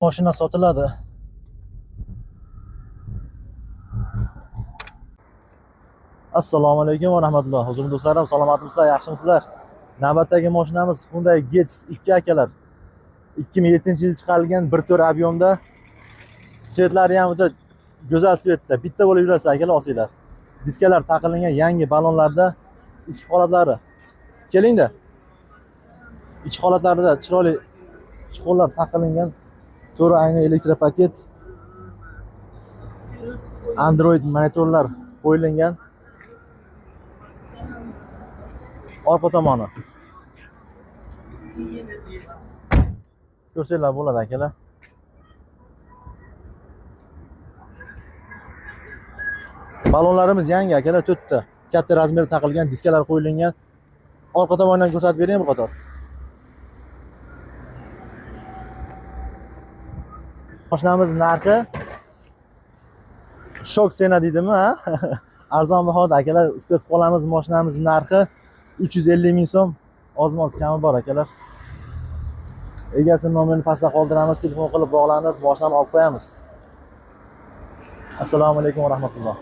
Mashina sotiladi. Assalomu alaykum va rahmatulloh. Huzurli do'stlarim, salomatmisizlar, yaxshimisizlar? Navbatdagi mashinamiz Hyundai Getz 2 akalar. 2007-yil chiqarilgan 1.4 объемda. Svetlari ham o'ta go'zal svetda. Bitta bo'lib yurasiz akalar, olsanglar. Diskalar taqilgan yangi balonlarda ichki holatlari. Kelingda. Ichki holatlarida chiroyli chiqonlar taqilgan. To'g'ri ayni elektropaket. Android monitorlar qo'yilgan. Orqa tomoni. Ko'rsanglar bo'ladi akalar. Balonlarimiz yangi akalar, 4 ta. Katta razmerda taqilgan, diskalar qo'yilgan. Orqa tomonidan ko'rsatib bering bir qator. Mashinamiz narxi shok sena deydimi, ha? Arzon bahoda akalar, uspetib qolamiz. Mashinamiz narxi 350 ming so'm. Ozmoz kami bor akalar. Egasi nomerini pastda qoldiramiz, telefon qilib bog'lanib, mashinani olib qo'yamiz. Assalomu alaykum va rahmatulloh.